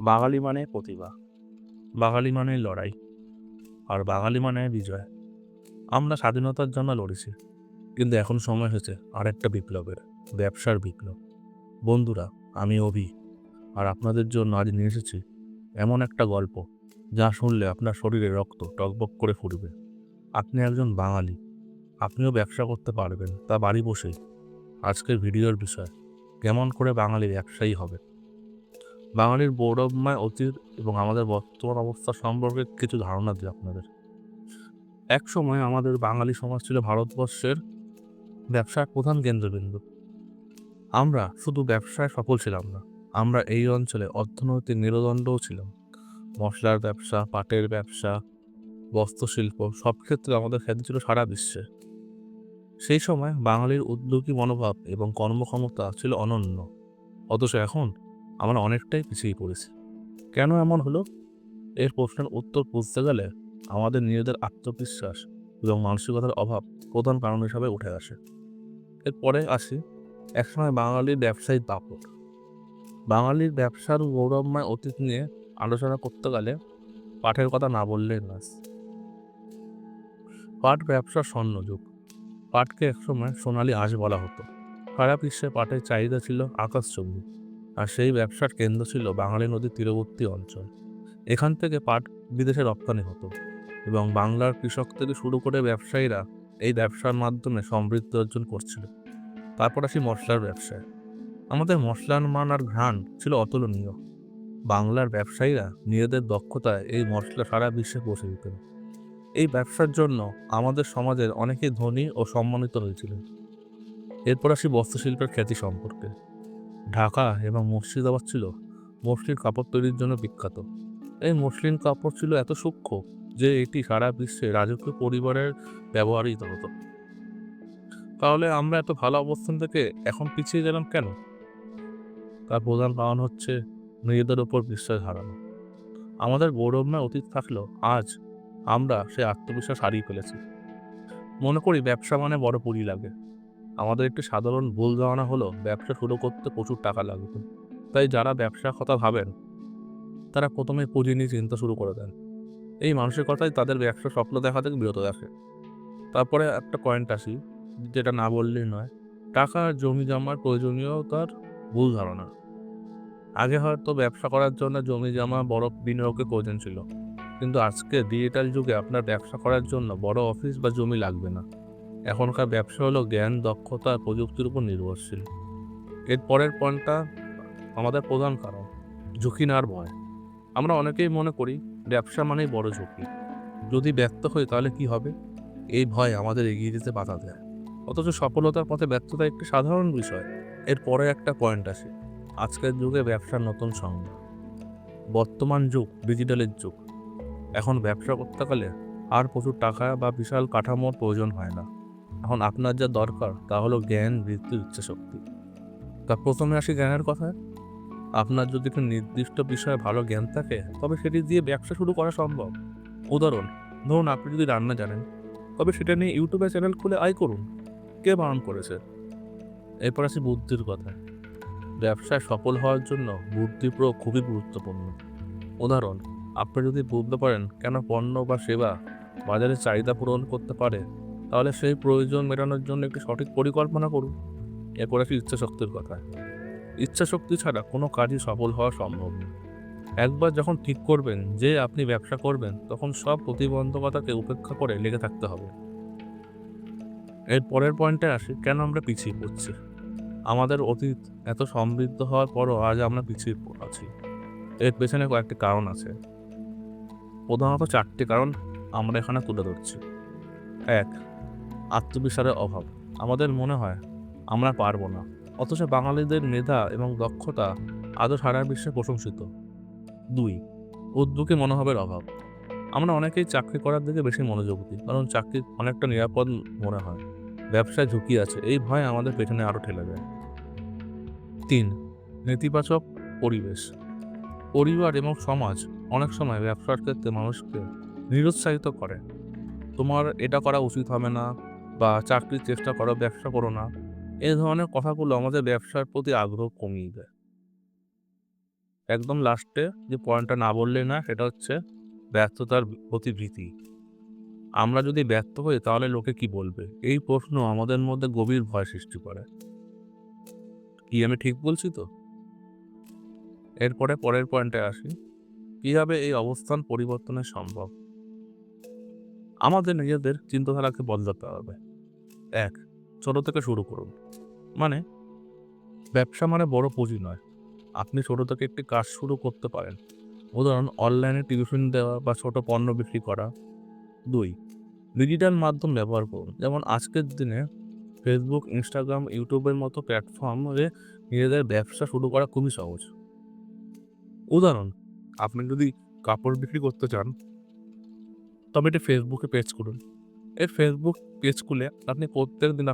বাঙালি মানে প্রতিভা, বাঙালি মানে লড়াই, আর বাঙালি মানে বিজয়। আমরা স্বাধীনতার জন্য লড়েছি, কিন্তু এখন সময় হয়েছে আরেকটা বিপ্লবের, ব্যবসার বিপ্লব। বন্ধুরা, আমি অভি, আর আপনাদের জন্য আজ নিয়ে এসেছি এমন একটা গল্প যা শুনলে আপনার শরীরে রক্ত টকবক করে ফুটবে। আপনি একজন বাঙালি, আপনিও ব্যবসা করতে পারবেন, তা বাড়ি বসেই। আজকের ভিডিওর বিষয়, কেমন করে বাঙালি ব্যবসায়ী হবে। বাঙালির গৌরবময় অতীত এবং আমাদের বর্তমান অবস্থা সম্পর্কে কিছু ধারণা দিই আপনাদের। এক সময় আমাদের বাঙালি সমাজ ছিল ভারতবর্ষের ব্যবসার প্রধান কেন্দ্রবিন্দু। আমরা শুধু ব্যবসায় সফল ছিলাম না, আমরা এই অঞ্চলে অর্থনৈতিক মেরুদণ্ডও ছিলাম। মশলার ব্যবসা, পাটের ব্যবসা, বস্ত্রশিল্প, সব ক্ষেত্রে আমাদের খ্যাতি ছিল সারা বিশ্বে। সেই সময় বাঙালির উদ্যোগী মনোভাব এবং কর্মক্ষমতা ছিল অনন্য। অথচ এখন আমরা অনেকটাই পিছিয়ে পড়েছি। কেন এমন হলো? এর প্রশ্নের উত্তর বুঝতে গেলে আমাদের নিজেদের আত্মবিশ্বাস এবং মানসিকতার অভাব প্রধান কারণ হিসাবে উঠে আসে। এরপরে আসি একসময় বাঙালির ব্যবসায়িক দাপট। বাঙালির ব্যবসার গৌরবময় অতীত নিয়ে আলোচনা করতে গেলে পাটের কথা না বললেই না। পাট ব্যবসার স্বর্ণযুগ। পাটকে একসময় সোনালী আঁশ বলা হতো। সারা বিশ্বে পাটের চাহিদা ছিল আকাশচুম্বী, আর সেই ব্যবসার কেন্দ্র ছিল বাঙালি নদীর তীরবর্তী অঞ্চল। এখান থেকে পাট বিদেশে রপ্তানি হতো এবং বাংলার কৃষক থেকে শুরু করে ব্যবসায়ীরা এই ব্যবসার মাধ্যমে সমৃদ্ধি অর্জন করছিল। তারপর আসি মশলার ব্যবসায়। আমাদের মশলার মান আর ঘ্রাণ ছিল অতুলনীয়। বাংলার ব্যবসায়ীরা নিজেদের দক্ষতায় এই মশলা সারা বিশ্বে পৌঁছে দিতেন। এই ব্যবসার জন্য আমাদের সমাজের অনেকেই ধনী ও সম্মানিত হয়েছিলেন। এরপর আসি বস্ত্রশিল্পের খ্যাতি সম্পর্কে। ঢাকা এবং মুর্শিদাবাদ ছিল মসলিন কাপড় তৈরির জন্য বিখ্যাত। এই মসলিন কাপড় ছিল এত সূক্ষ্ম যে এটি সারা বিশ্বে রাজকীয় পরিবারের ব্যবহৃত হতো। তাহলে আমরা এত ভালো অবস্থান থেকে এখন পিছিয়ে গেলাম কেন? তার প্রধান কারণ হচ্ছে নিজেদের উপর বিশ্বাস হারানো। আমাদের গৌরবময় অতীত থাকলেও আজ আমরা সেই আত্মবিশ্বাস হারিয়ে ফেলেছি। মনে করি ব্যবসা মানে বড় পুঁজি লাগে। আমাদের একটি সাধারণ ভুল ধারণা হলো ব্যবসা শুরু করতে প্রচুর টাকা লাগবে। তাই যারা ব্যবসার কথা ভাবেন তারা প্রথমে পুঁজি নিয়ে চিন্তা শুরু করে দেন। এই মানসিকতাই তাদের ব্যবসা স্বপ্ন দেখা থেকে বিরত রাখে। তারপরে একটা পয়েন্ট আসি, যেটা না বললেই নয়, টাকা আর জমি জমার প্রয়োজনীয়তার ভুল ধারণা। আগে হয়তো ব্যবসা করার জন্য জমি জমা বড় বিনিয়োগের প্রয়োজন ছিল, কিন্তু আজকে ডিজিটাল যুগে আপনার ব্যবসা করার জন্য বড় অফিস বা জমি লাগবে না। এখনকার ব্যবসা হলো জ্ঞান, দক্ষতা আর প্রযুক্তির উপর নির্ভরশীল। এর পরের পয়েন্টটা আমাদের প্রধান কারণ, ঝুঁকি নেওয়ার ভয়। আমরা অনেকেই মনে করি ব্যবসা মানেই বড় ঝুঁকি, যদি ব্যর্থ হই তাহলে কি হবে, এই ভয় আমাদের এগিয়ে যেতে বাধা দেয়। অথচ সফলতার পথে ব্যর্থতা একটি সাধারণ বিষয়। এর পরে একটা পয়েন্ট আসে, আজকের যুগে ব্যবসার নতুন সংজ্ঞা। বর্তমান যুগ ডিজিটালের যুগ। এখন ব্যবসা করতে গেলে আর প্রচুর টাকা বা বিশাল কাঠামোর প্রয়োজন হয় না। এখন আপনার যা দরকার তা হলো জ্ঞান, বৃদ্ধি, ইচ্ছাশক্তি। তা প্রথমে আসি জ্ঞানের কথায়। আপনার যদি একটা নির্দিষ্ট বিষয়ে ভালো জ্ঞান থাকে তবে সেটি দিয়ে ব্যবসা শুরু করা সম্ভব। উদাহরণ, ধরুন আপনি যদি রান্না জানেন, তবে সেটা নিয়ে ইউটিউবে চ্যানেল খুলে আয় করুন। কে বারণ করেছে? এরপর আসি বুদ্ধির কথা। ব্যবসায় সফল হওয়ার জন্য বুদ্ধি প্রয়োগ খুবই গুরুত্বপূর্ণ। উদাহরণ, আপনি যদি বুঝতে পারেন কেন পণ্য বা সেবা বাজারে চাহিদা পূরণ করতে পারে, তাহলে সেই প্রয়োজন মেটানোর জন্য একটি সঠিক পরিকল্পনা করুন। এরপর আসি ইচ্ছাশক্তির কথা। ইচ্ছাশক্তি ছাড়া কোনো কাজই সফল হওয়া সম্ভব নয়। একবার যখন ঠিক করবেন যে আপনি ব্যবসা করবেন, তখন সব প্রতিবন্ধকতাকে উপেক্ষা করে লেগে থাকতে হবে। এর পরের পয়েন্টে আসি, কেন আমরা পিছিয়ে পড়ছি। আমাদের অতীত এত সমৃদ্ধ হওয়ার পরও আজ আমরা পিছিয়ে আছি। এর পেছনে কয়েকটি কারণ আছে, প্রধানত 4টি কারণ আমরা এখানে তুলে ধরছি। 1. আত্মবিশ্বাসের অভাব। আমাদের মনে হয় আমরা পারবো না, অথচ বাঙালিদের মেধা এবং দক্ষতা আজও সারা বিশ্বে প্রশংসিত। 2. উদ্যোগী মনোভাবের অভাব। আমরা অনেকেই চাকরি করার দিকে বেশি মনোযোগ দিই, কারণ চাকরি অনেকটা নিরাপদ মনে হয়। ব্যবসায় ঝুঁকি আছে, এই ভয় আমাদের পেছনে আরও ঠেলে দেয়। 3. নেতিবাচক পরিবেশ। পরিবার এবং সমাজ অনেক সময় ব্যবসার ক্ষেত্রে মানুষকে নিরুৎসাহিত করে। তোমার এটা করা উচিত হবে না, বা চাকরির চেষ্টা করো, ব্যবসা করো না। এই ধরনের কথাগুলো আমাদের ব্যবসার প্রতি আগ্রহ কমিয়ে দেয়। একদম লাস্টে যে পয়েন্টটা না বললেই না, সেটা হচ্ছে ব্যর্থতার প্রতি ভীতি। আমরা যদি ব্যর্থ হই তাহলে লোকে কি বলবে? এই প্রশ্ন আমাদের মধ্যে গভীর ভয় সৃষ্টি করে। কি আমি ঠিক বলছি তো? এরপরে পরের পয়েন্টে আসি। কিভাবে এই অবস্থান পরিবর্তনে সম্ভব? আমাদের নিজেদের চিন্তাধারাকে বদলাতে হবে। ১. ছোট থেকে শুরু করুন। মানে ব্যবসা মানে বড় পুঁজি নয়। আপনি ছোট থেকে একটি কাজ শুরু করতে পারেন। উদাহরণ, অনলাইনে টিউশন দেওয়া বা ছোট পণ্য বিক্রি করা। ২. ডিজিটাল মাধ্যম ব্যবহার করুন। যেমন আজকের দিনে ফেসবুক, ইনস্টাগ্রাম, ইউটিউবের মতো প্ল্যাটফর্মে নিজেদের ব্যবসা শুরু করা খুবই সহজ। উদাহরণ, আপনি যদি কাপড় বিক্রি করতে চান, তবে এটি ফেসবুকে পেজ খুলুন। এই ফেসবুক পেজ খুলে আপনি প্রত্যেকদিন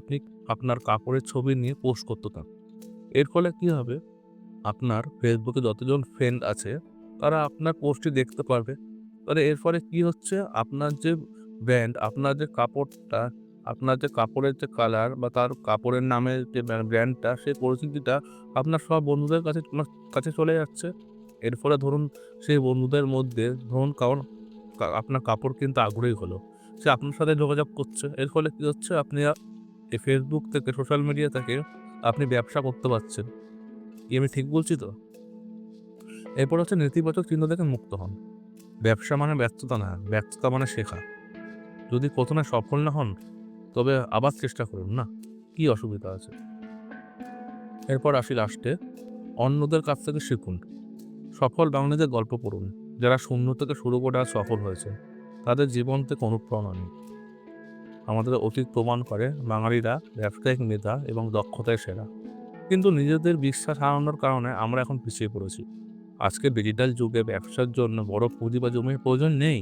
আপনার কাপড়ের ছবি নিয়ে পোস্ট করতে থাকুন। এর ফলে কি হবে? আপনার ফেসবুকে যতজন ফ্রেন্ড আছে, তারা আপনার পোস্টটি দেখতে পারবে। তাহলে এর ফলে কি হচ্ছে? আপনার যে ব্র্যান্ড, আপনার যে কাপড়টা, আপনার যে কাপড়ের যে কালার বা তার কাপড়ের নামের যে ব্র্যান্ডটা, সেই পরিচিতিটা আপনার সব বন্ধুদের কাছে চলে যাচ্ছে। এর ফলে ধরুন, সেই বন্ধুদের মধ্যে ধরুন কারণ আপনার কাপড় কিনতে আগ্রহী হলো। সে আপনার সাথে যোগাযোগ করছে। এর ফলে কি হচ্ছে? আপনি এই ফেসবুক থেকে, সোশ্যাল মিডিয়া থেকে আপনি ব্যবসা করতে পারছেন। কি আমি ঠিক বলছি তো? এরপর হচ্ছে নেতিবাচক চিন্তা থেকে মুক্ত হন। ব্যবসা মানে ব্যর্থতা না, ব্যর্থতা মানে শেখা। যদি ১ম এ সফল না হন, তবে আবার চেষ্টা করুন না। কি অসুবিধা আছে? এরপর আসি লাস্টে, অন্যদের কাছ থেকে শিখুন। সফল বাঙালিদের গল্প পড়ুন। যারা শূন্য থেকে শুরু করে আজ সফল হয়েছে। তাদের জীবন থেকে অনুপ্রেরণা নিন। আমাদের অতীত প্রমাণ করে বাঙালিরা ব্যবসায়িক মেধা এবং দক্ষতায় সেরা। কিন্তু নিজেদের বিশ্বাস হারানোর কারণে আমরা এখন পিছিয়ে পড়েছি। আজকের ডিজিটাল যুগে ব্যবসার জন্য বড় পুঁজি বা জমির প্রয়োজন নেই।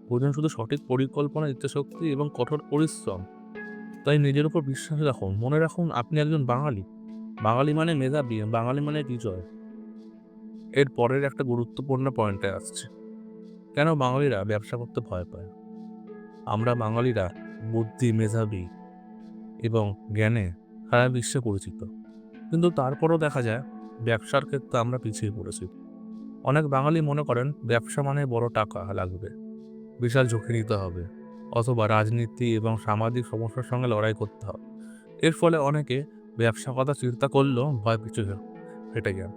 প্রয়োজন শুধু সঠিক পরিকল্পনা, ইচ্ছাশক্তি এবং কঠোর পরিশ্রম। তাই নিজের উপর বিশ্বাস রাখুন। মনে রাখুন, আপনি একজন বাঙালি। বাঙালি মানে মেধাবী, বাঙালি মানে বিজয়। এর পরের একটা গুরুত্বপূর্ণ পয়েন্টে আসছে। কেন বাঙালিরা ব্যবসা করতে ভয় পায়? আমরা বাঙালিরা বুদ্ধি, মেধাবী এবং জ্ঞানে সারা বিশ্বে পরিচিত। কিন্তু তারপরও দেখা যায় ব্যবসার ক্ষেত্রে আমরা পিছিয়ে পড়েছি। অনেক বাঙালি মনে করেন ব্যবসা মানে বড় টাকা লাগবে, বিশাল ঝুঁকি নিতে হবে, অথবা রাজনীতি এবং সামাজিক সমস্যার সঙ্গে লড়াই করতে হবে। এর ফলে অনেকে ব্যবসা কথা চিন্তা করলেও ভয় পিছু হেঁটে যান।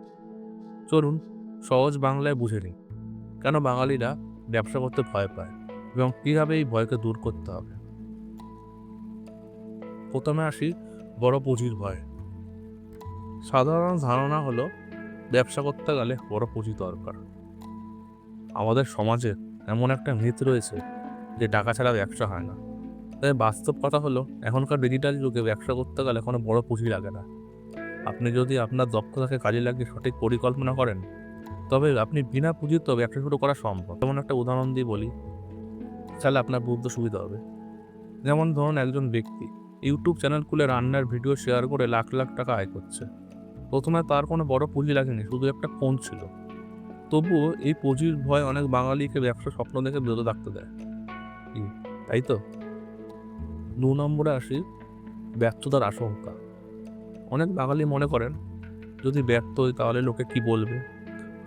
চলুন সহজ বাংলায় বুঝে নিই কেন বাঙালিরা ব্যবসা করতে ভয় পায় এবং কীভাবে এই ভয়কে দূর করতে হবে। প্রথমে আসি বড় পুঁজির ভয়। সাধারণ ধারণা হলো ব্যবসা করতে গেলে বড় পুঁজি দরকার। আমাদের সমাজে এমন একটা মিথ রয়েছে যে টাকা ছাড়া ব্যবসা হয় না। তবে বাস্তব কথা হলো, এখনকার ডিজিটাল যুগে ব্যবসা করতে গেলে কোনো বড় পুঁজি লাগে না। আপনি যদি আপনার দক্ষতাকে কাজে লাগিয়ে সঠিক পরিকল্পনা করেন, তবে আপনি বিনা পুঁজিতেও ব্যবসা শুরু করা সম্ভব। যেমন একটা উদাহরণ দিয়ে বলি, তাহলে আপনার বুঝতে সুবিধা হবে। যেমন ধরুন, একজন ব্যক্তি ইউটিউব চ্যানেল খুলে রান্নার ভিডিও শেয়ার করে লাখ লাখ টাকা আয় করছে। প্রথমে তার কোনো বড় পুঁজি লাগেনি, শুধু একটা ফোন ছিল। তবুও এই পুঁজির ভয় অনেক বাঙালিকে ব্যবসা স্বপ্ন দেখে বিরত থাকতে দেয়। কি, তাই তো? ২ নম্বরে আসি, ব্যর্থতার আশঙ্কা। অনেক বাঙালি মনে করেন, যদি ব্যর্থ হই তাহলে লোকে কি বলবে?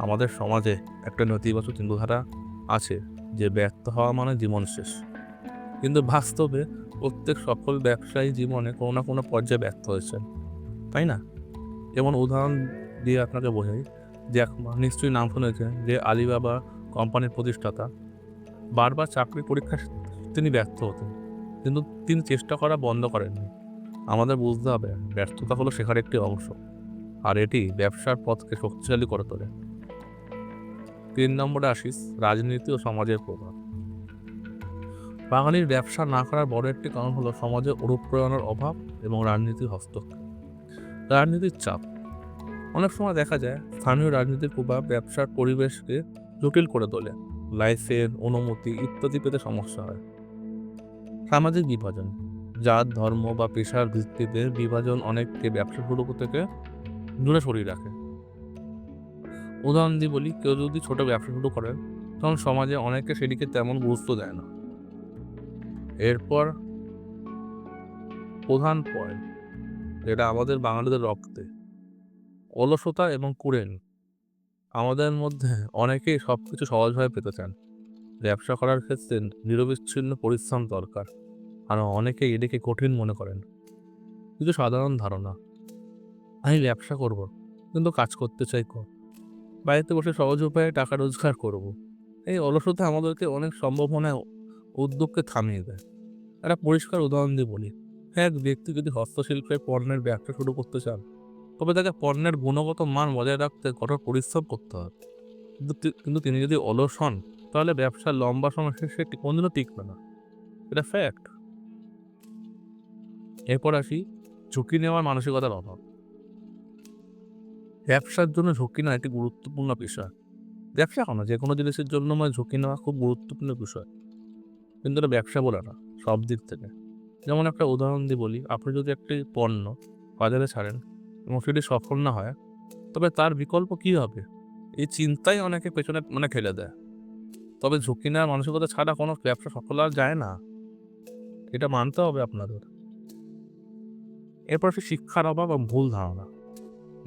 আমাদের সমাজে একটা নেতিবাচক চিন্তাধারা আছে যে ব্যর্থ হওয়া মানে জীবন শেষ। কিন্তু বাস্তবে প্রত্যেক সফল ব্যবসায়ী জীবনে কোনো না কোনো পর্যায়ে ব্যর্থ হয়েছেন, তাই না? যেমন উদাহরণ দিয়ে আপনাকে বোঝাই, যে নিশ্চয়ই নাম শুনেছেন যে আলিবাবা কোম্পানির প্রতিষ্ঠাতা। বারবার চাকরির পরীক্ষায় তিনি ব্যর্থ হতেন, কিন্তু তিনি চেষ্টা করা বন্ধ করেননি। আমাদের বুঝতে হবে, ব্যর্থতা হলো শেখার একটি অংশ, আর এটি ব্যবসার পথকে শক্তিশালী করে তোলে। ৩ নম্বরে আসিস, রাজনীতি ও সমাজের প্রভাব। বাঙালির ব্যবসা না করার বড় একটি কারণ হলো সমাজে অনুপ্রেরণার অভাব এবং রাজনীতির হস্তক্ষেপ। রাজনীতির চাপ। অনেক সময় দেখা যায় স্থানীয় রাজনীতির প্রভাব ব্যবসার পরিবেশকে জটিল করে তোলে। লাইসেন্স, অনুমতি ইত্যাদি পেতে সমস্যা হয়। সামাজিক বিভাজন। জাত, ধর্ম বা পেশার ভিত্তিতে বিভাজন অনেককে ব্যবসা শুরু থেকে দূরে সরিয়ে রাখে। উদাহরণ দিয়ে বলি, কেউ যদি ছোট ব্যবসা শুরু করেন, তখন সমাজে অনেকে সেটিকে তেমন গুরুত্ব দেয় না। এরপর প্রধান পয়েন্ট, যেটা আমাদের বাঙালিদের রক্তে, অলসতা এবং কুড়েমি। আমাদের মধ্যে অনেকেই সবকিছু সহজভাবে পেতে চান। ব্যবসা করার ক্ষেত্রে নিরবিচ্ছিন্ন পরিশ্রম দরকার। আর অনেকেই এটিকে কঠিন মনে করেন। কিছু সাধারণ ধারণা: আমি ব্যবসা করব, কিন্তু কাজ করতে চাই কম। বাড়িতে বসে সহজ উপায়ে টাকা রোজগার করব। এই অলসতা আমাদেরকে অনেক সম্ভাবনায় উদ্যোগকে থামিয়ে দেয়। একটা পরিষ্কার উদাহরণ দিয়ে বলি, এক ব্যক্তি যদি হস্তশিল্পের পণ্যের ব্যবসা শুরু করতে চান, তবে তাকে পণ্যের গুণগত মান বজায় রাখতে কঠোর পরিশ্রম করতে হবে। কিন্তু তিনি যদি অলস হন, তাহলে ব্যবসা লম্বা সময় সে কোনোদিনও টিকবে না। এটা ফ্যাক্ট। এরপর আসি ঝুঁকি নেওয়ার মানসিকতার অভাব। ব্যবসার জন্য ঝুঁকি নেওয়া একটি গুরুত্বপূর্ণ বিষয়। ব্যবসা কেন, যে কোনো জিনিসের জন্য ঝুঁকি নেওয়া খুব গুরুত্বপূর্ণ বিষয়। কিন্তু এটা ব্যবসা বলে না, সব দিক থেকে। যেমন একটা উদাহরণ দিয়ে বলি, আপনি যদি একটি পণ্য বাজারে ছাড়েন এবং সেটি সফল না হয়, তবে তার বিকল্প কী হবে? এই চিন্তাই অনেকে পেছনে ঠেলে দেয়। তবে ঝুঁকি নেওয়ার মানসিকতা ছাড়া কোনো ব্যবসা সফল হওয়া যায় না। এটা মানতে হবে আপনাদের। এরপর আসি শিক্ষার অভাব এবং ভুল ধারণা,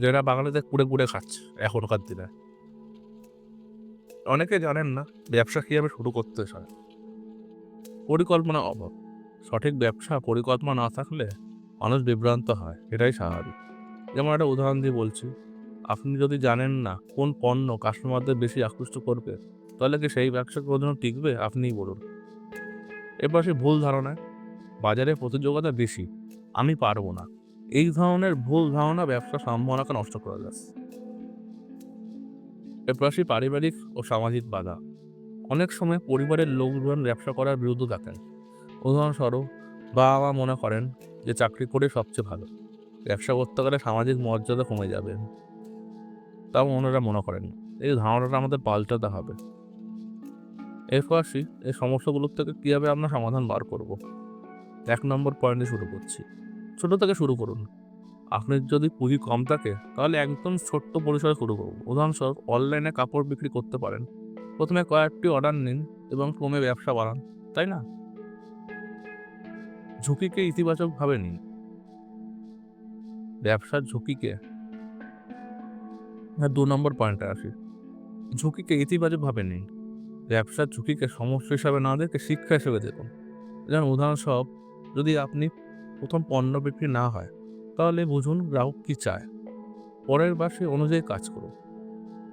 যেটা বাঙালিদের কুড়ে খাচ্ছে এখনকার দিনে। অনেকে জানেন না ব্যবসা কীভাবে শুরু করতে হয়। পরিকল্পনা অভাব। সঠিক ব্যবসা পরিকল্পনা না থাকলে মানুষ বিভ্রান্ত হয়, এটাই স্বাভাবিক। যেমন একটা উদাহরণ দিয়ে বলছি, আপনি যদি জানেন না কোন পণ্য কাস্টমারদের বেশি আকৃষ্ট করবে, তাহলে কি সেই ব্যবসা কোনোদিনও টিকবে? আপনিই বলুন। এরপর আসি ভুল ধারণায়, বাজারে প্রতিযোগিতা বেশি, আমি পারবো না। এই ধরনের ভুল ধারণা ব্যবসার সম্ভাবনাকে নষ্ট করে দেয়। এরপর আসি পারিবারিক ও সামাজিক বাধা। অনেক সময় পরিবারের লোকজন ব্যবসা করার বিরুদ্ধে থাকেন। উদাহরণস্বরূপ, বাবা মা মনে করেন যে চাকরি করে সবচেয়ে ভালো, ব্যবসা করতে গেলে সামাজিক মর্যাদা কমে যাবে, তাও ওনারা মনে করেন। এই ধারণাটা আমাদের পাল্টাতে হবে। এরপর আসি এই সমস্যাগুলোর থেকে কীভাবে আমরা সমাধান বার করব। ১ নম্বর পয়েন্টে শুরু করছি। ছোট থেকে শুরু করুন। আপনার যদি পুঁজি কম থাকে, তাহলে একদম ছোট্ট পরিসরে শুরু করুন। উদাহরণস্বরূপ, অনলাইনে কাপড় বিক্রি করতে পারেন। প্রথমে কয়েকটি অর্ডার নিন এবং ক্রমে ব্যবসা বাড়ান, তাই না? ঝুঁকিকে ইতিবাচকভাবে নিন। ব্যবসার ঝুঁকিকে ২ নম্বর পয়েন্টে আসি। ঝুঁকিকে ইতিবাচকভাবে নিন। ব্যবসার ঝুঁকিকে সমস্যা হিসাবে না দেখে শিক্ষা হিসেবে দেখুন। যেমন উদাহরণস্বরূপ, যদি আপনি প্রথম পণ্য বিক্রি না হয়, তাহলে বুঝুন গ্রাহক কী চায়। পরের বার সে অনুযায়ী কাজ করুন।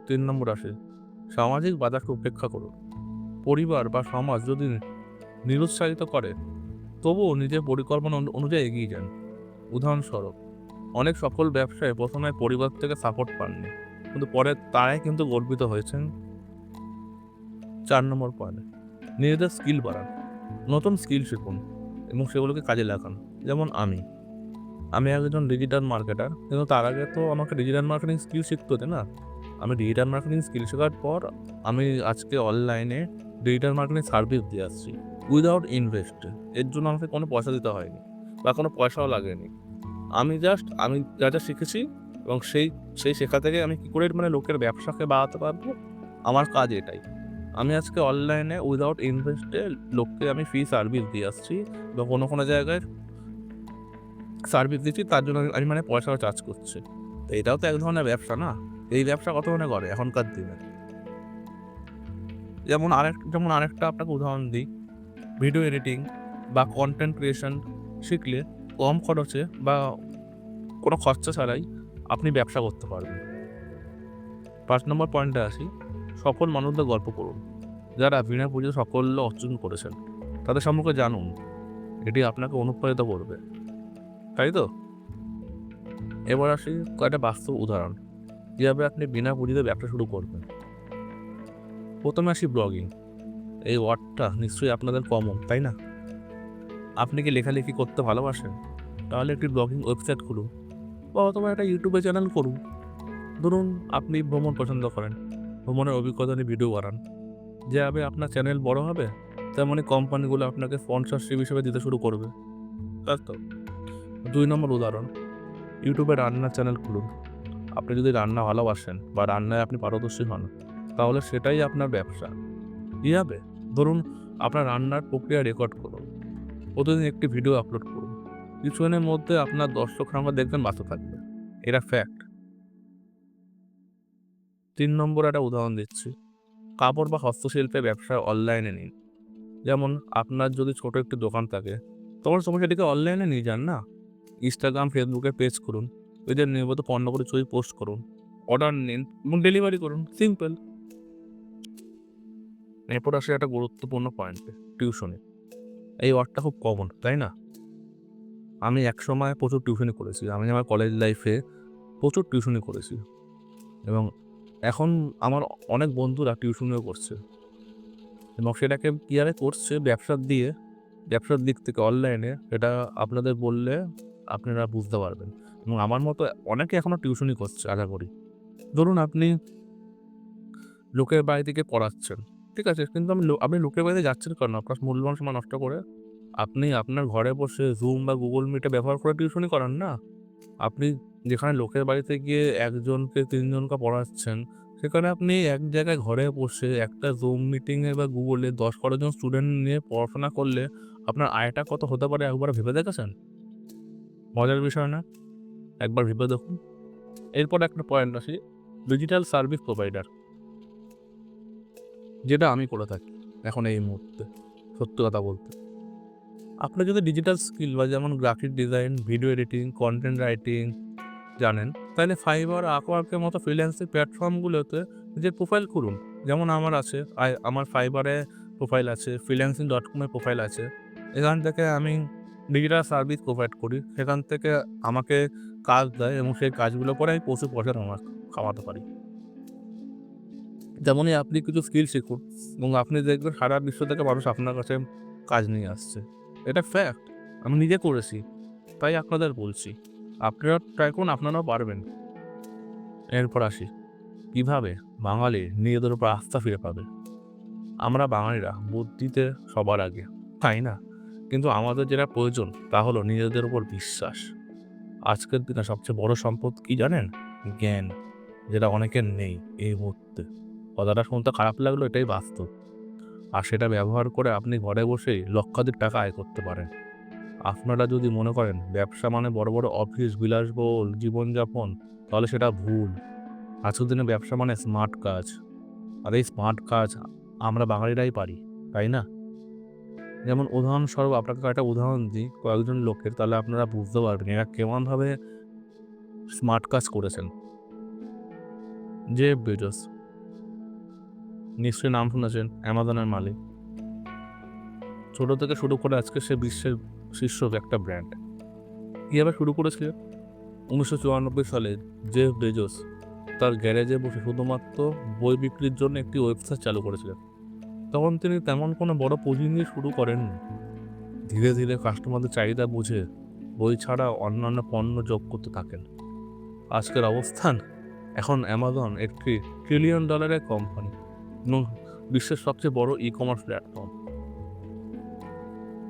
৩ নম্বর আসে সামাজিক বাধাকে উপেক্ষা করুন। পরিবার বা সমাজ যদি নিরুৎসাহিত করে, তবুও নিজের পরিকল্পনা অনুযায়ী এগিয়ে যান। উদাহরণস্বরূপ, অনেক সফল ব্যবসায়ী প্রথমে পরিবার থেকে সাপোর্ট পাননি, কিন্তু পরে তারাই কিন্তু গর্বিত হয়েছেন। ৪ নম্বর পয়েন্ট, নিজেদের স্কিল বাড়ান। নতুন স্কিল শিখুন এবং সেগুলোকে কাজে লাগান। যেমন আমি একজন ডিজিটাল মার্কেটার, কিন্তু তার আগে তো আমাকে ডিজিটাল মার্কেটিং স্কিল শিখতে হতো না। আমি ডিজিটাল মার্কেটিং স্কিল শেখার পর আমি আজকে অনলাইনে ডিজিটাল মার্কেটিং সার্ভিস দিয়ে আসছি উইদাউট ইনভেস্ট। এর জন্য আমাকে কোনো পয়সা দিতে হয়নি বা কোনো পয়সাও লাগেনি। আমি যা যা শিখেছি এবং সেই সেই শেখা থেকে আমি কী করে লোকের ব্যবসাকে বাড়াতে পারবো, আমার কাজ এটাই। আমি আজকে অনলাইনে উইদাউট ইনভেস্টে লোককে আমি ফ্রি সার্ভিস দিয়ে আসছি, বা কোনো জায়গায় সার্ভিস দিচ্ছি, তার জন্য আমি পয়সাও চার্জ করছি। তো এটাও তো এক ধরনের ব্যবসা, না? এই ব্যবসা কত করে এখনকার দিনে। যেমন আরেকটা আপনাকে উদাহরণ দিই, ভিডিও এডিটিং বা কন্টেন্ট ক্রিয়েশন শিখলে কম খরচে বা কোনো খরচা ছাড়াই আপনি ব্যবসা করতে পারবেন। ৫ নম্বর পয়েন্টে আসি, সফল মানুষদের গল্প করুন। যারা বিনা পুঁজিতে সাফল্য অর্জন করেছেন, তাদের সম্পর্কে জানুন। এটি আপনাকে অনুপ্রাণিত করবে, তাই তো? এবার আসি কয়েকটা বাস্তব উদাহরণ, কীভাবে আপনি বিনা পুঁজিতে ব্যবসা শুরু করবেন। প্রথমে আসি ব্লগিং। এই ওয়ার্ডটা নিশ্চয়ই আপনাদের কমন, তাই না? আপনি কি লেখালেখি করতে ভালোবাসেন? তাহলে একটি ব্লগিং ওয়েবসাইট খুলুন, বা অথবা একটা ইউটিউবে চ্যানেল করুন। ধরুন, আপনি ভ্রমণ পছন্দ করেন, ভ্রমণের অভিজ্ঞতা নিয়ে ভিডিও বানান। যেভাবে আপনার চ্যানেল বড় হবে, তেমনই কোম্পানিগুলো আপনাকে স্পন্সরশিপ হিসেবে দিতে শুরু করবে, তাই তো? ২ নম্বর উদাহরণ, ইউটিউবে রান্নার চ্যানেল খুলুন। আপনি যদি রান্না ভালোবাসেন বা রান্নায় আপনি পারদর্শী হন, তাহলে সেটাই আপনার ব্যবসা। কীভাবে? ধরুন, আপনার রান্নার প্রক্রিয়া রেকর্ড করুন, প্রতিদিন একটি ভিডিও আপলোড করুন। কিছুদিনের মধ্যে আপনার দর্শক সংখ্যা দেখবেন বাড়তে থাকবে। এটা ফ্যাক্ট। 3 নম্বর একটা উদাহরণ দিচ্ছি। কাপড় বা হস্তশিল্পের ব্যবসা অনলাইনে নিন। যেমন আপনার যদি ছোট একটি দোকান থাকে, তখন সবাই সেটিকে অনলাইনে নিয়ে যান না? Instagram, Facebook এ পেজ খুলুন। ওদের নিয়মিত পণ্যগুলি ছবি পোস্ট করুন। অর্ডার নিন এবং ডেলিভারি করুন। সিম্পল। এরপর আসি একটা গুরুত্বপূর্ণ পয়েন্টে, টিউশনি। এই ওয়ার্ডটা খুব কমন, তাই না? আমি একসময় প্রচুর টিউশনি করেছি। আমি আমার কলেজ লাইফে প্রচুর টিউশনি করেছি এবং এখন আমার অনেক বন্ধুরা টিউশনিও করছে এবং সেটাকে কিভাবে করছে ব্যবসার দিক থেকে অনলাইনে, এটা আপনাদের বললে আপনারা বুঝতে পারবেন এবং আমার মতো অনেকে এখনও টিউশনি করছে আশা করি। ধরুন আপনি লোকের বাড়ি থেকে পড়াচ্ছেন, ঠিক আছে? কিন্তু আপনি লোকের বাড়িতে যাচ্ছেন কেন? আপনার মূল্যবান সময় নষ্ট করে? আপনি আপনার ঘরে বসে Zoom বা Google Meet ব্যবহার করে টিউশনি করান না? আপনি যেখানে লোকের বাড়িতে গিয়ে ১ জনকে ৩ জনকে পড়াচ্ছেন, সেখানে আপনি এক জায়গায় ঘরে বসে একটা Zoom মিটিংয়ে বা Google-এ ১০-১২ জন স্টুডেন্ট নিয়ে পড়াশোনা করলে আপনার আয়টা কত হতে পারে একবার ভেবে দেখেছেন? মজার বিষয় না? একবার ভেবে দেখুন। এরপর একটা পয়েন্ট আসি, ডিজিটাল সার্ভিস প্রোভাইডার, যেটা আমি করে থাকি এখন এই মুহূর্তে, সত্যি কথা বলতে। আপনি যদি ডিজিটাল স্কিল বা যেমন graphic design, video editing, content writing জানেন, তাহলে Fiverr, Upwork-এর মতো ফ্রিল্যান্সিং প্ল্যাটফর্মগুলোতে নিজের প্রোফাইল খুলুন। যেমন আমার আছে, আমার Fiverr-এ প্রোফাইল আছে, freelancing.com-এ প্রোফাইল আছে। এখান থেকে আমি ডিজিটাল সার্ভিস প্রোভাইড করি। সেখান থেকে আমাকে কাজ দেয় এবং সেই কাজগুলো করে আমি প্রচুর পয়সা কামাতে পারি। তেমনই আপনি কিছু স্কিল শিখুন এবং আপনি দেখবেন সারা বিশ্ব থেকে মানুষ আপনার কাছে কাজ নিয়ে আসছে। এটা ফ্যাক্ট। আমি নিজে করেছি। তাই আপনাদের বলছি। আপনারা ট্রাই করুন, আপনারাও পারবেন। এরপর আসি, কিভাবে বাঙালি নিজেদের উপর আস্থা ফিরে পাবে? আমরা বাঙালিরা বুদ্ধিতে সবার আগে, তাই না? কিন্তু আমাদের যেটা প্রয়োজন তা হলো নিজেদের উপর বিশ্বাস। আজকের দিনে সবচেয়ে বড় সম্পদ কি জানেন? জ্ঞান, যেটা অনেকের নেই এই মুহূর্তে। কথাটা শুনতে খারাপ লাগলেও এটাই বাস্তব। আর সেটা ব্যবহার করে আপনি ঘরে বসেই লক্ষাধিক টাকা আয় করতে পারেন। আপনারা যদি মনে করেন ব্যবসা মানে বড় বড় অফিস, বিলাসবহুল জীবনযাপন, তাহলে সেটা ভুল। আজকের দিনে ব্যবসা মানে স্মার্ট কাজ। আর এই স্মার্ট কাজ আমরা বাঙালিরাই পারি, তাই না? যেমন উদাহরণস্বরূপ আপনাকে কয়েকটা উদাহরণ দিই কয়েকজন লোকের, তাহলে আপনারা বুঝতে পারবেন এরা কেমনভাবে স্মার্ট কাজ করেছেন। জেফ বেজোস, নিশ্চয়ই নাম শুনেছেন, অ্যামাজনের মালিক। ছোট থেকে শুরু করে আজকে সে বিশ্বের শীর্ষ একটা ব্র্যান্ড। কীভাবে শুরু করেছিলেন? ১৯৯৪ সালে জেফ বেজোস তার গ্যারেজে বসে শুধুমাত্র বই বিক্রির জন্য একটি ওয়েবসাইট চালু করেছিলেন। তখন তিনি তেমন কোনো বড় পুঁজি নিয়ে শুরু করেননি। ধীরে ধীরে কাস্টমারদের চাহিদা বুঝে বই ছাড়া অন্যান্য পণ্য যোগ করতে থাকেন। আজকের অবস্থান, এখন অ্যামাজন একটি $1 ট্রিলিয়ন কোম্পানি এবং বিশ্বের সবচেয়ে বড় ই-কমার্স প্ল্যাটফর্ম।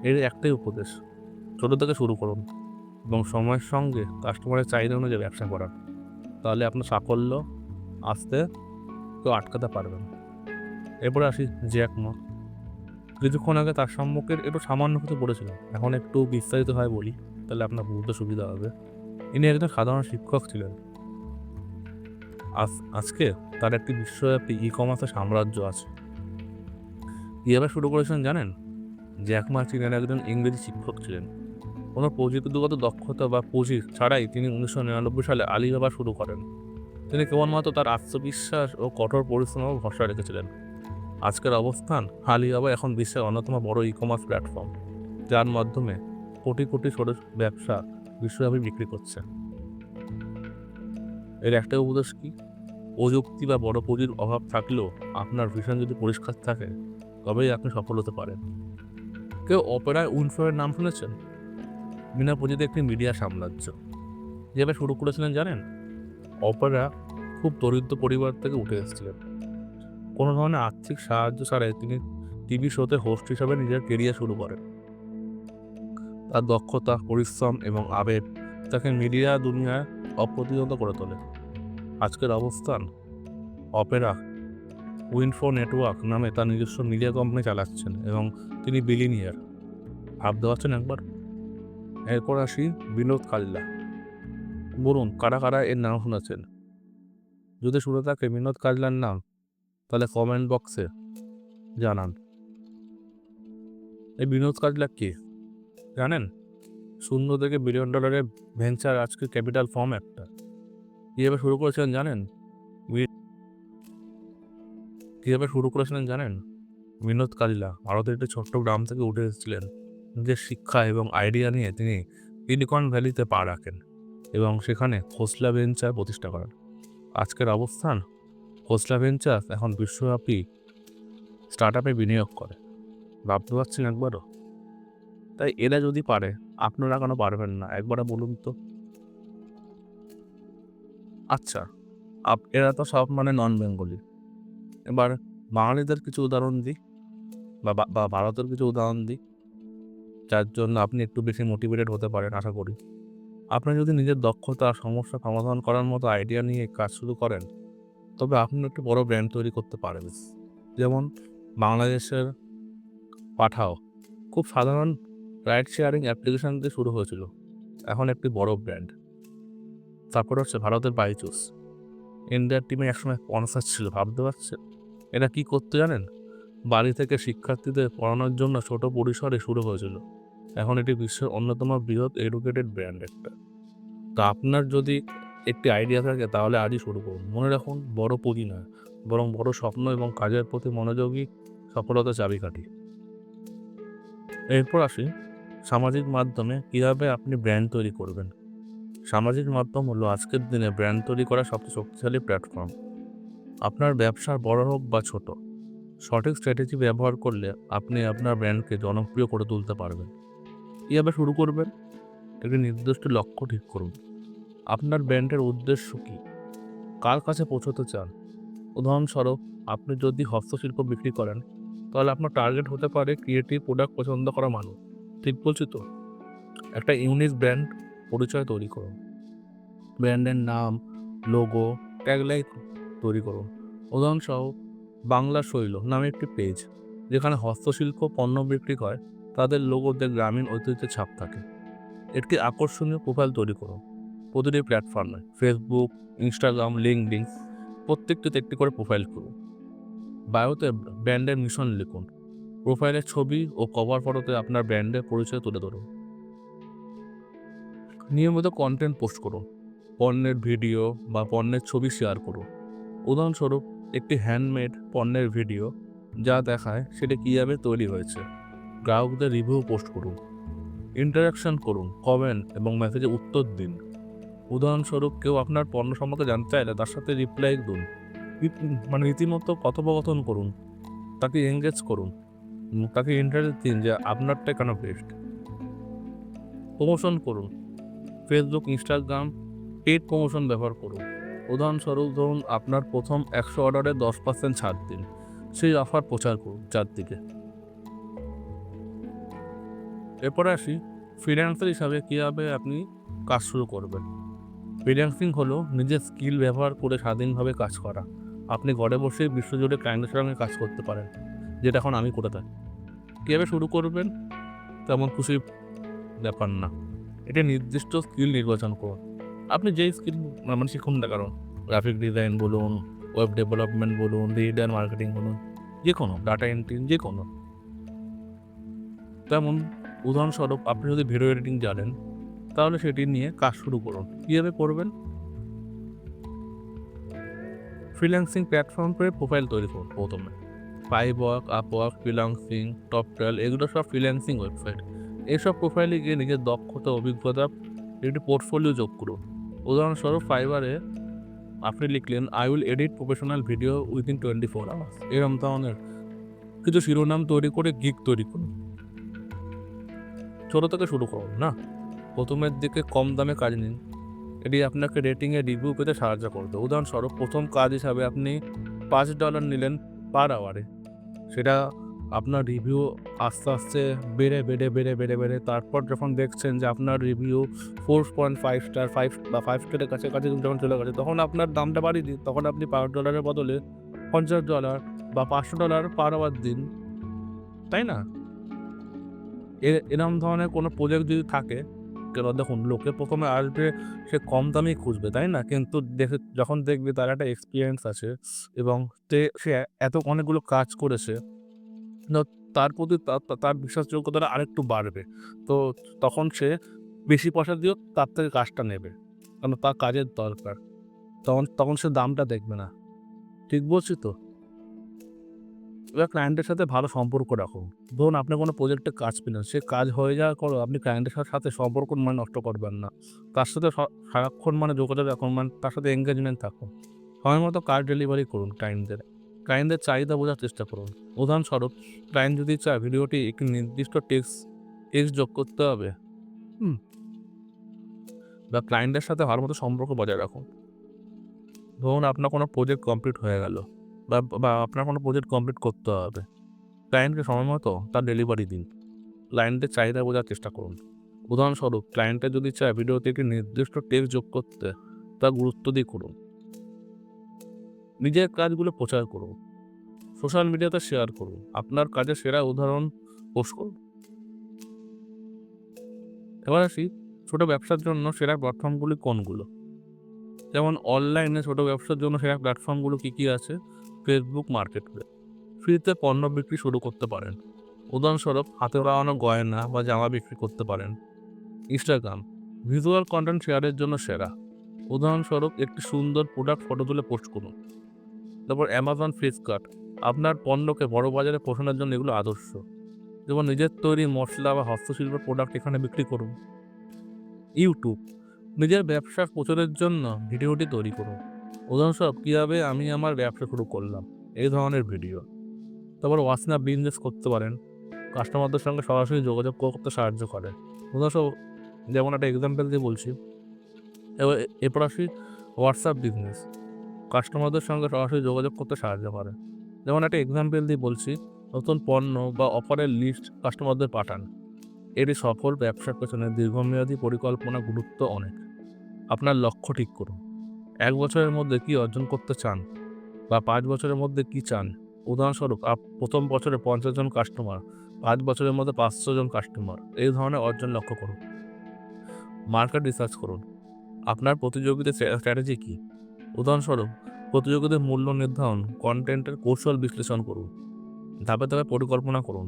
এর একটাই উপদেশ, ছোট থেকে শুরু করুন এবং সময়ের সঙ্গে কাস্টমারের চাহিদা অনুযায়ী ব্যবসা করান। তাহলে আপনার সাফল্য আসতে কেউ আটকাতে পারবে না। এরপরে আসি জ্যাক মা। কিছুক্ষণ আগে তার সম্পর্কে একটু সামান্য কিছু বলেছিলাম, এখন একটু বিস্তারিতভাবে বলি, তাহলে আপনার বুঝতে সুবিধা হবে। ইনি একজন সাধারণ শিক্ষক ছিলেন। আজকে তার একটি বিশ্বব্যাপী ই-কমার্সের সাম্রাজ্য আছে। কীভাবে শুরু করেছিলেন জানেন? জ্যাক মা ছিলেন একজন ইংরেজি শিক্ষক ছিলেন। কোনো প্রযুক্তিগত দক্ষতা বা পুঁজি ছাড়াই তিনি ১৯৯৯ সালে আলিবাবা শুরু করেন। তিনি কেবলমাত্র তার আত্মবিশ্বাস ও কঠোর পরিশ্রমের ভরসা রেখেছিলেন। আজকের অবস্থান, আলিবাবা এখন বিশ্বের অন্যতম বড় ই-কমার্স প্ল্যাটফর্ম, যার মাধ্যমে কোটি কোটি ছোট ব্যবসা বিশ্বব্যাপী বিক্রি করছে। এর একটা উপদেশ কি? প্রযুক্তি বা বড় পুঁজির অভাব থাকলেও আপনার ভিশন যদি পরিষ্কার থাকে, তবেই আপনি সফল হতে পারেন। কেউ অপেরা উইনফ্রের নাম শুনেছেন? বিনা পুঁজিতে একটি মিডিয়া সাম্রাজ্য যেভাবে শুরু করেছিলেন জানেন? অপেরা খুব দরিদ্র পরিবার থেকে উঠে এসেছিলেন। কোনো ধরনের আর্থিক সাহায্য ছাড়াই তিনি টিভি শোতে হোস্ট হিসাবে নিজের কেরিয়ার শুরু করেন। তার দক্ষতা, পরিশ্রম এবং আবেগ তাকে মিডিয়া দুনিয়ায় অপ্রতিহত করে তোলে। আজকের অবস্থান, অপেরা উইনফ্রে নেটওয়ার্ক নামে তার নিজস্ব মিডিয়া কোম্পানি চালাচ্ছেন এবং তিনি বিলিনিয়ার। ভাবতে পারছেন একবার? এরপর আসি বিনোদ কাল্লা। বলুন কারা কারা এর নাম শুনেছেন? যদি শুনে থাকে বিনোদ কাজলার নাম, তাহলে কমেন্ট বক্সে জানান। এই বিনোদ কাজলা কে জানেন? শূন্য থেকে $1 বিলিয়ন ভেঞ্চার আজকে ক্যাপিটাল ফার্ম একটা। কীভাবে শুরু করেছিলেন জানেন? বিনোদ কাজলা ভারতের একটি ছোট্ট গ্রাম থেকে উঠে এসেছিলেন। নিজের শিক্ষা এবং আইডিয়া নিয়ে তিনি সিলিকন ভ্যালিতে পা রাখেন এবং সেখানে খোসলা ভেঞ্চার প্রতিষ্ঠা করেন। আজকের অবস্থান, খোসলা ভেঞ্চার এখন বিশ্বব্যাপী স্টার্ট আপে বিনিয়োগ করে। ভাবতে পারছেন একবারও? তাই এরা যদি পারে, আপনারা কেন পারবেন না? একবার বলুন তো। আচ্ছা, এরা তো সব নন বেঙ্গলি। এবার বাঙালিদের কিছু উদাহরণ দিই, বা ভারতের কিছু উদাহরণ দিই, যার জন্য আপনি একটু বেশি মোটিভেটেড হতে পারেন আশা করি। আপনি যদি নিজের দক্ষতা আর সমস্যা সমাধান করার মতো আইডিয়া নিয়ে কাজ শুরু করেন, তবে আপনি একটি বড় ব্র্যান্ড তৈরি করতে পারেন। যেমন বাংলাদেশের পাঠাও খুব সাধারণ রাইড শেয়ারিং অ্যাপ্লিকেশন দিয়ে শুরু হয়েছিল, এখন একটি বড় ব্র্যান্ড। তারপর হচ্ছে ভারতের বাইজুস, ইন্ডিয়ার টিমে একসময় স্পন্সর ছিল। ভাবতে পারছেন এরা কি করতে জানেন? বাড়ি থেকে শিক্ষার্থীদের পড়ানোর জন্য ছোট পরিসরে শুরু হয়েছিল, এখন এটি বিশ্বের অন্যতম বৃহৎ এডুকেটেড ব্র্যান্ড একটা। তা আপনার যদি একটি আইডিয়া থাকে তাহলে আজই শুরু করুন। মনে রাখুন, বড় পুঁজি নয়, বরং বড় স্বপ্ন এবং কাজের প্রতি মনোযোগী সফলতার চাবিকাঠি। এরপর আসি সামাজিক মাধ্যমে কীভাবে আপনি ব্র্যান্ড তৈরি করবেন। সামাজিক মাধ্যম হলো আজকের দিনে ব্র্যান্ড তৈরি করার সবচেয়ে শক্তিশালী প্ল্যাটফর্ম। আপনার ব্যবসা বড় হোক বা ছোট, সঠিক স্ট্র্যাটেজি ব্যবহার করলে আপনি আপনার ব্র্যান্ডকে জনপ্রিয় করে তুলতে পারবেন। কীভাবে শুরু করবেন? একটি নির্দিষ্ট লক্ষ্য ঠিক করুন। আপনার ব্র্যান্ডের উদ্দেশ্য কী? কার কাছে পৌঁছতে চান? উদাহরণস্বরূপ, আপনি যদি হস্তশিল্প বিক্রি করেন, তাহলে আপনার টার্গেট হতে পারে ক্রিয়েটিভ প্রোডাক্ট পছন্দ করা মানুষ। ঠিক বলছি তো? একটা ইউনিক ব্র্যান্ড পরিচয় তৈরি করুন। ব্র্যান্ডের নাম, লোগো, ট্যাগলাইন তৈরি করুন। উদাহরণস্বরূপ, বাংলা শৈল নামে একটি পেজ, যেখানে হস্তশিল্প পণ্য বিক্রি হয়, তাদের লোগোতে গ্রামীণ ঐতিহ্যের ছাপ থাকে। একটি আকর্ষণীয় প্রোফাইল তৈরি করুন। প্রতিটি প্ল্যাটফর্মে ফেসবুক, ইনস্টাগ্রাম, লিঙ্কডইন, প্রত্যেকটিতে একটি করে প্রোফাইল করুন। বায়োতে ব্র্যান্ডের মিশন লিখুন। প্রোফাইলের ছবি ও কভার ফটোতে আপনার ব্র্যান্ডের পরিচয় তুলে ধরুন। নিয়মিত কন্টেন্ট পোস্ট করুন। পণ্যের ভিডিও বা পণ্যের ছবি শেয়ার করুন। উদাহরণস্বরূপ, একটি হ্যান্ডমেড পণ্যের ভিডিও যা দেখায় সেটা কীভাবে তৈরি হয়েছে। গ্রাহকদের রিভিউ পোস্ট করুন। ইন্টারাকশন করুন, কমেন্ট এবং মেসেজে উত্তর দিন। উদাহরণস্বরূপ, কেউ আপনার পণ্য সম্পর্কে জানতে চাইলে তার সাথে রিপ্লাই দিন। রীতিমতো কথোপকথন করুন, তাকে এঙ্গেজ করুন, তাকে ইন্টারেস্ট দিন যে আপনারটাই কেন বেস্ট। প্রমোশন করুন। ফেসবুক, ইনস্টাগ্রাম পেড প্রমোশন ব্যবহার করুন। উদাহরণস্বরূপ, ধরুন আপনার প্রথম 100 অর্ডারে 10% ছাড় দিন। সেই অফার প্রচার করুন চারদিকে। এরপরে আসি ফ্রিল্যান্সার হিসাবে কীভাবে আপনি কাজ শুরু করবেন। ফ্রিল্যান্সিং হলো নিজের স্কিল ব্যবহার করে স্বাধীনভাবে কাজ করা। আপনি ঘরে বসেই বিশ্বজুড়ে ক্লায়েন্টের সঙ্গে কাজ করতে পারেন, যেটা এখন আমি করে থাকি। কীভাবে শুরু করবেন? তেমন খুশি ব্যাপার না, এটা নির্দিষ্ট স্কিল নির্বাচন করুন। আপনি যেই স্কিল শিখুন না কারণ, গ্রাফিক ডিজাইন বলুন, ওয়েব ডেভেলপমেন্ট বলুন, ডিজিটাল মার্কেটিং বলুন, যে কোনো ডাটা এন্ট্রি, যে কোনো। তেমন উদাহরণস্বরূপ, আপনি যদি ভিডিও এডিটিং জানেন, তাহলে সেটি নিয়ে কাজ শুরু করুন। কীভাবে করবেন? ফ্রিল্যান্সিং প্ল্যাটফর্ম করে প্রোফাইল তৈরি করুন। প্রথমে ফাইবওয়ার্ক, আপওয়ার্ক, ফ্রিল্যান্সিং, টপটেল, এগুলো সব ফ্রিল্যান্সিং ওয়েবসাইট। এইসব প্রোফাইলে গিয়ে নিজের দক্ষতা, অভিজ্ঞতা, একটি পোর্টফোলিও যোগ করুন। উদাহরণস্বরূপ, ফাইবারে আপনি লিখলেন, I will edit professional video within 24 hours. এরকম ধরনের কিছু শিরোনাম তৈরি করে গিগ তৈরি করুন। ছোটো থেকে শুরু করুন না, প্রথমের দিকে কম দামে কাজ নিন। এটি আপনাকে রেটিংয়ে রিভিউ পেতে সাহায্য করবে। উদাহরণস্বরূপ, প্রথম কাজ হিসাবে আপনি $5 নিলেন পার আওয়ারে। সেটা আপনার রিভিউ আস্তে আস্তে বেড়ে তারপর যখন দেখছেন যে আপনার রিভিউ 4.5 স্টার, 5 স্টারের কাছাকাছি যখন চলে গেছে, তখন আপনার দামটা বাড়িয়ে দিন। তখন আপনি $5 বদলে $50 বা $500 পার আওয়ার দিন, তাই না? এরকম ধরনের কোনো প্রজেক্ট যদি থাকে, কেন? দেখুন, লোকে প্রথমে আসবে, সে কম দামেই খুঁজবে, তাই না? কিন্তু যখন দেখবে তার একটা এক্সপিরিয়েন্স আছে এবং সে এত অনেকগুলো কাজ করেছে, তো তার প্রতি তার বিশ্বাসযোগ্যতাটা আরেকটু বাড়বে। তো তখন সে বেশি পয়সা দিয়েও তার থেকে কাজটা নেবে। কারণ তার কাজের দরকার। তখন সে দামটা দেখবে না। ঠিক বলছি তো? এবার ক্লায়েন্টের সাথে ভালো সম্পর্ক রাখুন। ধরুন আপনি কোনো প্রজেক্টে কাজ পেলেন, সে কাজ হয়ে যাওয়ার পরও আপনি ক্লায়েন্টের সাথে সম্পর্ক নষ্ট করবেন না। তার সাথে সারাক্ষণ যোগাযোগ রাখুন, তার সাথে এনগেজমেন্ট থাকুন। সময়মতো কাজ ডেলিভারি করুন ক্লায়েন্টদের। ক্লায়েন্টদের চাহিদা বোঝার চেষ্টা করুন। উদাহরণস্বরূপ, ক্লায়েন্ট যদি চায় ভিডিওটি একটি নির্দিষ্ট টেক্সট যোগ করতে হবে, হুম? বা ক্লায়েন্টের সাথে ভালোমতো সম্পর্ক বজায় রাখুন। ধরুন আপনার কোনো প্রজেক্ট কমপ্লিট হয়ে গেল, বা আপনার কোনো প্রজেক্ট কমপ্লিট করতে হবে। ক্লায়েন্টকে সময়মতো তার ডেলিভারি দিন। ক্লায়েন্টের চাহিদা বোঝার চেষ্টা করুন। উদাহরণস্বরূপ, ক্লায়েন্টের যদি চায় ভিডিওতে একটি নির্দিষ্ট টেক্সট যোগ করতে, তা গুরুত্ব দিয়ে করুন। নিজের কাজগুলো প্রচার করুন। সোশ্যাল মিডিয়াতে শেয়ার করুন। আপনার কাজের সেরা উদাহরণ পোস্ট করুন। এবার আসি, ছোট ব্যবসার জন্য সেরা প্ল্যাটফর্মগুলি কোনগুলো? যেমন অনলাইনে ছোট ব্যবসার জন্য সেরা প্ল্যাটফর্মগুলো কী আছে? Facebook marketplace. ফ্রিতে পণ্য বিক্রি শুরু করতে পারেন। উদাহরণস্বরূপ, হাতে বানানো গয়না বা জামা বিক্রি করতে পারেন। ইনস্টাগ্রাম ভিজুয়াল কন্টেন্ট শেয়ারের জন্য সেরা। উদাহরণস্বরূপ, একটি সুন্দর প্রোডাক্ট ফটো তুলে পোস্ট করুন। তারপর অ্যামাজন, ফ্লিপকার্ট আপনার পণ্যকে বড় বাজারে পৌঁছানোর জন্য এগুলো আদর্শ। যেমন নিজের তৈরি মশলা বা হস্তশিল্পের প্রোডাক্ট এখানে বিক্রি করুন। ইউটিউব নিজের ব্যবসা প্রচারের জন্য ভিডিওটি তৈরি করুন। উদাহরণস্বরূপ, কীভাবে আমি আমার ব্যবসা শুরু করলাম, এই ধরনের ভিডিও। তারপর হোয়াটসঅ্যাপ বিজনেস করতে পারেন। কাস্টমারদের সঙ্গে সরাসরি যোগাযোগ করতে সাহায্য করে। উদাহরণস্বরূপ, যেমন একটা এক্সাম্পল দিয়ে বলছি, এবার এরপর আসি হোয়াটসঅ্যাপ বিজনেস। কাস্টমারদের সঙ্গে সরাসরি যোগাযোগ করতে সাহায্য করে। যেমন একটা এক্সাম্পল দিয়ে বলছি, নতুন পণ্য বা অফারের লিস্ট কাস্টমারদের পাঠান। এটি সফল ব্যবসার পেছনে দীর্ঘমেয়াদী পরিকল্পনা গুরুত্ব অনেক। আপনার লক্ষ্য ঠিক করুন। ১ বছরের মধ্যে কী অর্জন করতে চান, বা ৫ বছরের মধ্যে কী চান? উদাহরণস্বরূপ, প্রথম বছরে ৫০ জন কাস্টমার, ৫ বছরের মধ্যে ৫০০ জন কাস্টমার, এই ধরনের অর্জন লক্ষ্য করুন। মার্কেট রিসার্চ করুন। আপনার প্রতিযোগীদের স্ট্র্যাটেজি কী? উদাহরণস্বরূপ, প্রতিযোগীদের মূল্য নির্ধারণ, কন্টেন্টের কৌশল বিশ্লেষণ করুন। ধাপে ধাপে পরিকল্পনা করুন।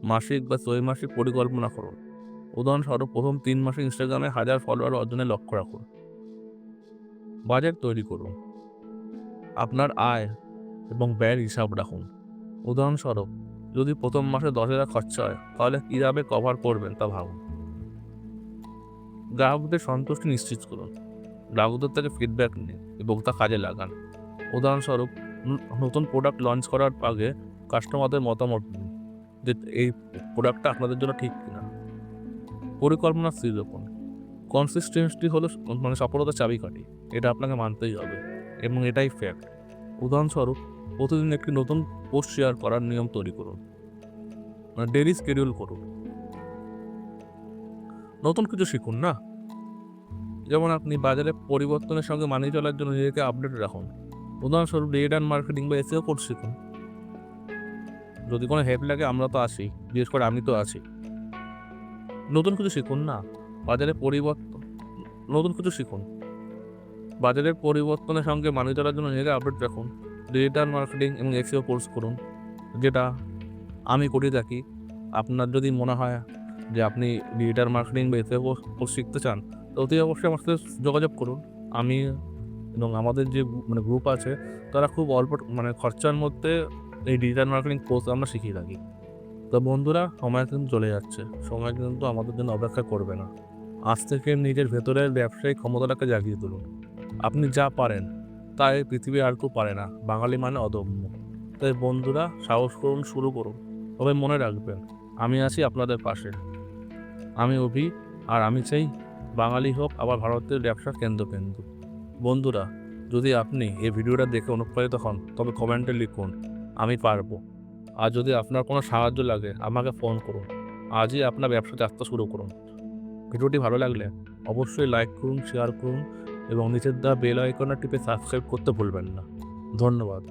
মাসিক বা ত্রৈমাসিক পরিকল্পনা করুন। উদাহরণস্বরূপ, প্রথম ৩ মাসে ইনস্টাগ্রামে ১০০০ ফলোয়ার অর্জনের লক্ষ্য রাখুন। বাজেট তৈরি করুন। আপনার আয় এবং ব্যয়ের হিসাব রাখুন। উদাহরণস্বরূপ, যদি প্রথম মাসে ১০,০০০ খরচা হয়, তাহলে কীভাবে কভার করবেন তা ভাবুন। গ্রাহকদের সন্তুষ্টি নিশ্চিত করুন। গ্রাহকদের থেকে ফিডব্যাক নিন এবং তা কাজে লাগান। উদাহরণস্বরূপ, নতুন প্রোডাক্ট লঞ্চ করার আগে কাস্টমারদের মতামত নিন যে এই প্রোডাক্টটা আপনাদের জন্য ঠিক কিনা। পরিকল্পনা স্থির রাখুন। কনসিস্টেন্সি হলো সফলতার চাবিকাঠি। এটা আপনাকে মানতেই হবে এবং এটাই ফ্যাক্ট। উদাহরণস্বরূপ, প্রতিদিন একটি নতুন পোস্ট শেয়ার করার নিয়ম তৈরি করুন। ডেইলি শিডিউল করুন। নতুন কিছু শিখুন না। যেমন আপনি বাজারে পরিবর্তনের সঙ্গে মানিয়ে চলার জন্য নিজেকে আপডেট রাখুন। উদাহরণস্বরূপ, ডিজিটাল মার্কেটিং বা এসইও কোর্স শিখুন। যদি কোনো হেল্প লাগে আমরা তো আছি, বিশেষ করে আমি তো আছি। নতুন কিছু শিখুন না। বাজারে পরিবর্তন নতুন কিছু শিখুন। বাজারের পরিবর্তনের সঙ্গে মানিয়ে চলার জন্য নিজেকে আপডেট রাখুন। ডিজিটাল মার্কেটিং এবং এসইও কোর্স করুন, যেটা আমি করে থাকি। আপনার যদি মনে হয় যে আপনি ডিজিটাল মার্কেটিং বা এসইও কোর্স শিখতে চান, তো অতি অবশ্যই আমার সাথে যোগাযোগ করুন। আমি এবং আমাদের যে গ্রুপ আছে, তারা খুব অল্প খরচার মধ্যে এই ডিজিটাল মার্কেটিং কোর্স আমরা শিখিয়ে থাকি। তো বন্ধুরা, সময় কিন্তু চলে যাচ্ছে। সময় কিন্তু আমাদের জন্য অপেক্ষা করবে না। আজ থেকে নিজের ভেতরের ব্যবসায়িক ক্ষমতাটাকে জাগিয়ে তুলুন। আপনি যা পারেন তা এই পৃথিবী আর কেউ পারে না। বাঙালি মানে অদম্য। তাই বন্ধুরা, সাহস করুন, শুরু করুন। তবে মনে রাখবেন, আমি আছি আপনাদের পাশে। আমি অভি, আর আমি চাই বাঙালি হোক আবার ভারতের ব্যবসার কেন্দ্রবিন্দু। বন্ধুরা, যদি আপনি এই ভিডিওটা দেখে অনুপ্রাণিত হন, তবে কমেন্টে লিখুন আমি পারবো। আর যদি আপনার কোনো সাহায্য লাগে, আমাকে ফোন করুন। আজই আপনার ব্যবসা যাত্রা শুরু করুন। ভিডিওটি ভালো লাগলে অবশ্যই লাইক করুন, শেয়ার করুন এবং নিচের দেওয়া বেল আইকনে টিপে সাবস্ক্রাইব করতে ভুলবেন না। ধন্যবাদ।